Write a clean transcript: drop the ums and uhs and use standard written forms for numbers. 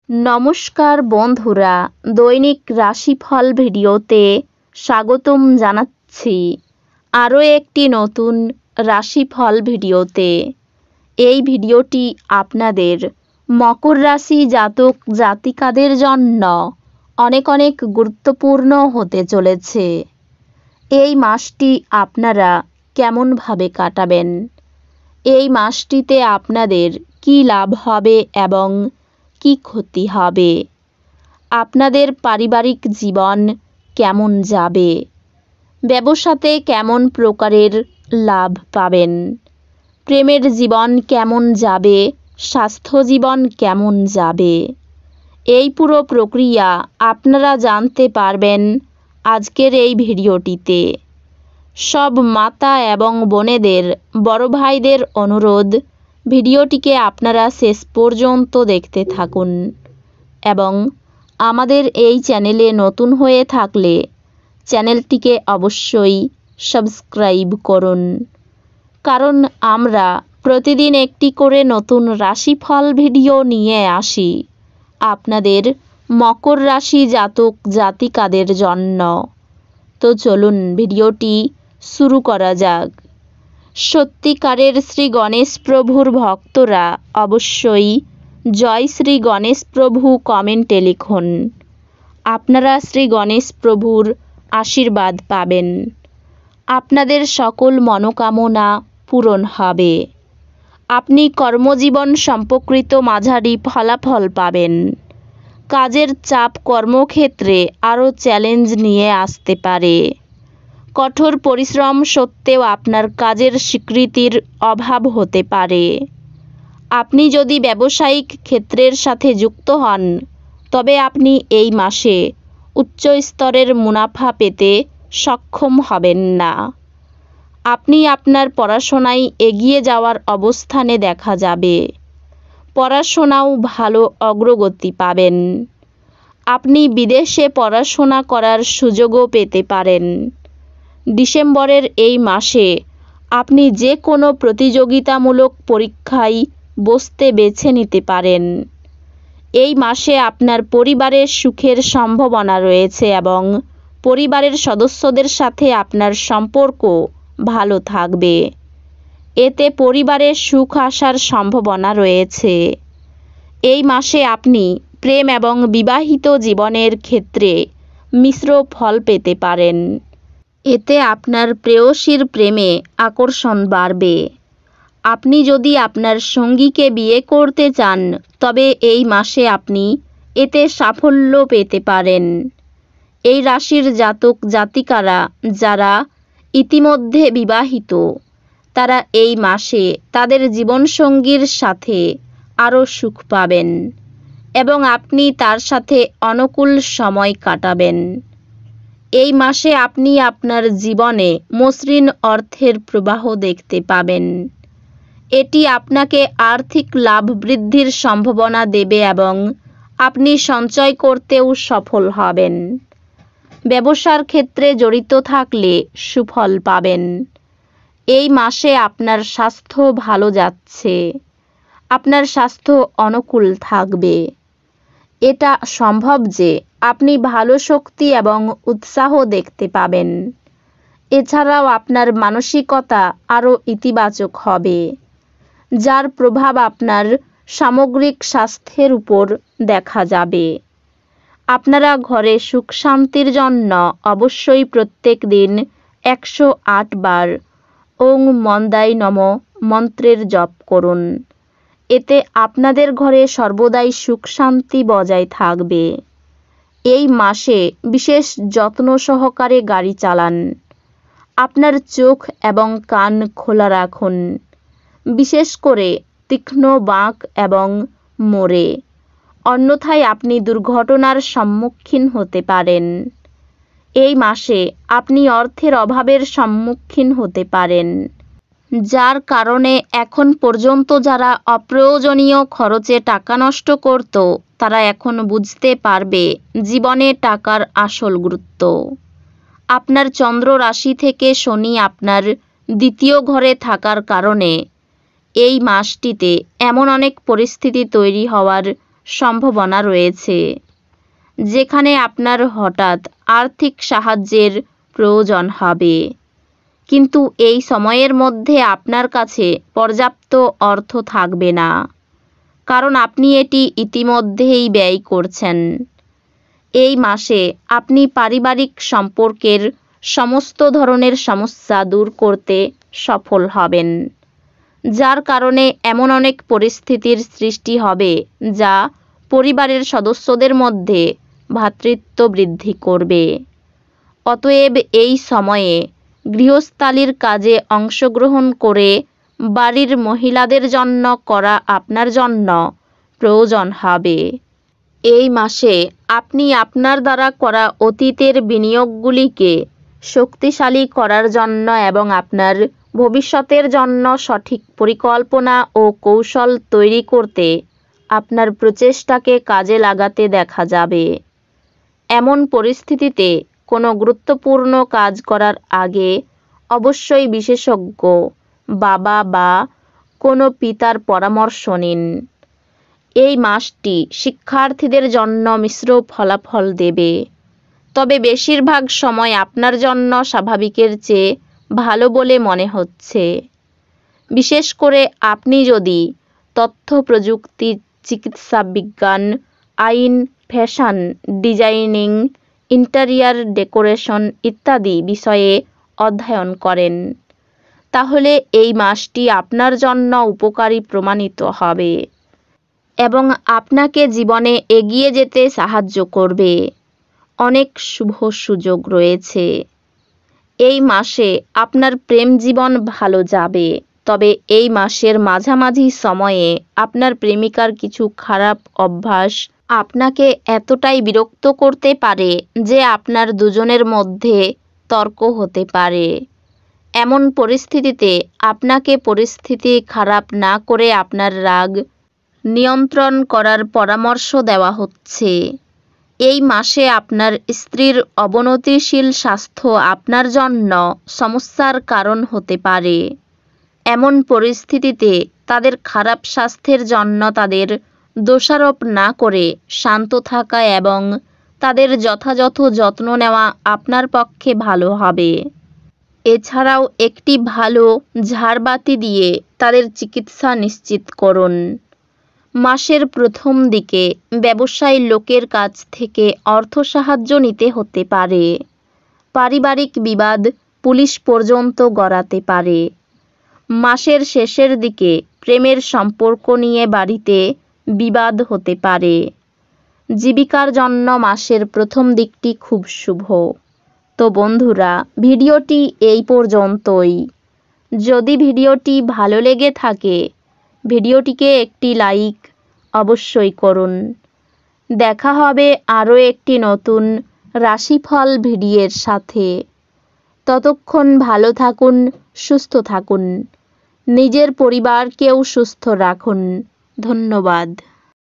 নমস্কার বন্ধুরা, দৈনিক রাশিফল ভিডিওতে স্বাগতম জানাচ্ছি আরও একটি নতুন রাশিফল ভিডিওতে। এই ভিডিওটি আপনাদের মকর রাশি জাতক জাতিকাদের জন্য অনেক অনেক গুরুত্বপূর্ণ হতে চলেছে। এই মাসটি আপনারা কেমনভাবে কাটাবেন, এই মাসটিতে আপনাদের কী লাভ হবে এবং কি ক্ষতি হবে, আপনাদের পারিবারিক জীবন কেমন যাবে, ব্যবসাতে কেমন প্রকারের লাভ পাবেন, প্রেমের জীবন কেমন যাবে, স্বাস্থ্য জীবন কেমন যাবে, এই পুরো প্রক্রিয়া আপনারা জানতে পারবেন আজকের এই ভিডিওটিতে। সব মাতা এবং বোনেদের, বড় ভাইদের অনুরোধ, ভিডিওটিকে আপনারা শেষ পর্যন্ত দেখতে থাকুন এবং আমাদের এই চ্যানেলে নতুন হয়ে থাকলে চ্যানেলটিকে অবশ্যই সাবস্ক্রাইব করুন, কারণ আমরা প্রতিদিন একটি করে নতুন রাশিফল ভিডিও নিয়ে আসি আপনাদের মকর রাশি জাতক জাতিকাদের জন্য। তো চলুন ভিডিওটি শুরু করা যাক। সত্যিকারের শ্রী গণেশ প্রভুর ভক্তরা অবশ্যই জয় শ্রী গণেশ প্রভু কমেন্টে লিখুন। আপনারা শ্রী গণেশ প্রভুর আশীর্বাদ পাবেন, আপনাদের সকল মনোকামনা পূরণ হবে, আপনি কর্মজীবন সম্পর্কিত মাঝারি ফলাফল পাবেন, কাজের চাপ কর্মক্ষেত্রে আরও চ্যালেঞ্জ নিয়ে আসতে পারে, কঠোর পরিশ্রম সত্ত্বেও আপনার কাজের স্বীকৃতির অভাব হতে পারে। আপনি যদি ব্যবসায়িক ক্ষেত্রের সাথে যুক্ত হন তবে আপনি এই মাসে উচ্চ স্তরের মুনাফা পেতে সক্ষম হবেন না। আপনি আপনার পড়াশোনায় এগিয়ে যাওয়ার অবস্থানে দেখা যাবে, পড়াশোনাও ভালো অগ্রগতি পাবেন। আপনি বিদেশে পড়াশোনা করার সুযোগও পেতে পারেন। ডিসেম্বরের এই মাসে আপনি যে কোনো প্রতিযোগিতামূলক পরীক্ষায় বসতে বেছে নিতে পারেন। এই মাসে আপনার পরিবারের সুখের সম্ভাবনা রয়েছে এবং পরিবারের সদস্যদের সাথে আপনার সম্পর্ক ভালো থাকবে, এতে পরিবারের সুখ আসার সম্ভাবনা রয়েছে। এই মাসে আপনি প্রেম এবং বিবাহিত জীবনের ক্ষেত্রে মিশ্র ফল পেতে পারেন, এতে আপনার প্রেয়সীর প্রেমে আকর্ষণ বাড়বে। আপনি যদি আপনার সঙ্গীকে বিয়ে করতে চান তবে এই মাসে আপনি এতে সাফল্য পেতে পারেন। এই রাশির জাতক জাতিকারা যারা ইতিমধ্যে বিবাহিত তারা এই মাসে তাদের জীবনসঙ্গীর সাথে আরও সুখ পাবেন এবং আপনি তার সাথে অনুকূল সময় কাটাবেন। এই মাসে আপনি আপনার জীবনে মসৃণ অর্থের প্রবাহ দেখতে পাবেন, এটি আপনাকে আর্থিক লাভ বৃদ্ধির সম্ভাবনা দেবে এবং আপনি সঞ্চয় করতেও সফল হবেন। ব্যবসার ক্ষেত্রে জড়িত থাকলে সুফল পাবেন। এই মাসে আপনার স্বাস্থ্য ভালো যাচ্ছে, আপনার স্বাস্থ্য অনুকূল থাকবে। এটা সম্ভব যে আপনি ভালো শক্তি এবং উৎসাহ দেখতে পাবেন। এছাড়াও আপনার মানসিকতা আরও ইতিবাচক হবে, যার প্রভাব আপনার সামগ্রিক স্বাস্থ্যের উপর দেখা যাবে। আপনারা ঘরে সুখ শান্তির জন্য অবশ্যই প্রত্যেক দিন 108 বার ওং মন্দায় নমঃ মন্ত্রের জপ করুন, এতে আপনাদের ঘরে সর্বদাই সুখ শান্তি বজায় থাকবে। এই মাসে বিশেষ যত্ন সহকারে গাড়ি চালান, আপনার চোখ এবং কান খোলা রাখুন, বিশেষ করে তীক্ষ্ণ বাঁক এবং মোড়ে, অন্যথায় আপনি দুর্ঘটনার সম্মুখীন হতে পারেন। এই মাসে আপনি অর্থের অভাবের সম্মুখীন হতে পারেন, যার কারণে এখন পর্যন্ত যারা অপ্রয়োজনীয় খরচে টাকা নষ্ট করত তারা এখন বুঝতে পারবে জীবনে টাকার আসল গুরুত্ব। আপনার চন্দ্র রাশি থেকে শনি আপনার দ্বিতীয় ঘরে থাকার কারণে এই মাসটিতে এমন অনেক পরিস্থিতি তৈরি হওয়ার সম্ভাবনা রয়েছে, যেখানে আপনার হঠাৎ আর্থিক সাহায্যের প্রয়োজন হবে। কিন্তু এই সময়ের মধ্যে আপনার কাছে পর্যাপ্ত অর্থ থাকবে না, কারণ আপনি এটি ইতিমধ্যেই ব্যয় করছেন। এই মাসে আপনি পারিবারিক সম্পর্কের সমস্ত ধরনের সমস্যা দূর করতে সফল হবেন, যার কারণে এমন অনেক পরিস্থিতির সৃষ্টি হবে যা পরিবারের সদস্যদের মধ্যে ভ্রাতৃত্ব বৃদ্ধি করবে। অতএব এই সময়ে গৃহস্থালির কাজে অংশগ্রহণ করে বাড়ির মহিলাদের জন্য করা আপনার জন্য প্রয়োজন হবে। এই মাসে আপনি আপনার দ্বারা করা অতীতের বিনিয়োগগুলিকে শক্তিশালী করার জন্য এবং আপনার ভবিষ্যতের জন্য সঠিক পরিকল্পনা ও কৌশল তৈরি করতে আপনার প্রচেষ্টাকে কাজে লাগাতে দেখা যাবে। এমন পরিস্থিতিতে কোনো গুরুত্বপূর্ণ কাজ করার আগে অবশ্যই বিশেষজ্ঞ, বাবা বা কোনো পিতার পরামর্শ নিন। এই মাসটি শিক্ষার্থীদের জন্য মিশ্র ফলাফল দেবে, তবে বেশিরভাগ সময় আপনার জন্য স্বাভাবিকের চেয়ে ভালো বলে মনে হচ্ছে। বিশেষ করে আপনি যদি তথ্য প্রযুক্তি, চিকিৎসা বিজ্ঞান, আইন, ফ্যাশন ডিজাইনিং, ইন্টেরিয়ার ডেকোরেশন ইত্যাদি বিষয়ে অধ্যয়ন করেন, তাহলে এই মাসটি আপনার জন্য উপকারী প্রমাণিত হবে এবং আপনাকে জীবনে এগিয়ে যেতে সাহায্য করবে। অনেক শুভ সুযোগ রয়েছে। এই মাসে আপনার প্রেম জীবন ভালো যাবে, তবে এই মাসের মাঝামাঝি সময়ে আপনার প্রেমিকার কিছু খারাপ অভ্যাস আপনাকে এতটাই বিরক্ত করতে পারে যে আপনার দুজনের মধ্যে তর্ক হতে পারে। এমন পরিস্থিতিতে আপনাকে পরিস্থিতি খারাপ না করে আপনার রাগ নিয়ন্ত্রণ করার পরামর্শ দেওয়া হচ্ছে। এই মাসে আপনার স্ত্রীর অবনতিশীল স্বাস্থ্য আপনার জন্য সমস্যার কারণ হতে পারে। এমন পরিস্থিতিতে তাদের খারাপ স্বাস্থ্যের জন্য তাদের দোষারোপ না করে শান্ত থাকা এবং তাদের যথাযথ যত্ন নেওয়া আপনার পক্ষে ভালো হবে। এছাড়াও একটি ভালো ঝাড়বাতি দিয়ে তাদের চিকিৎসা নিশ্চিত করুন। মাসের প্রথম দিকে ব্যবসায়ী লোকের কাছ থেকে অর্থ সাহায্য নিতে হতে পারে। পারিবারিক বিবাদ পুলিশ পর্যন্ত গড়াতে পারে। মাসের শেষের দিকে প্রেমের সম্পর্ক নিয়ে বাড়িতে বিবাদ হতে পারে। জীবিকার জন্য মাসের প্রথম দিকটি খুব শুভ। তো বন্ধুরা, ভিডিওটি এই পর্যন্তই। যদি ভিডিওটি ভালো লেগে থাকে, ভিডিওটিকে একটি লাইক অবশ্যই করুন। দেখা হবে আরও একটি নতুন রাশিফল ভিডিওর সাথে। ততক্ষণ ভালো থাকুন, সুস্থ থাকুন, নিজের পরিবারকেও সুস্থ রাখুন। ধন্যবাদ।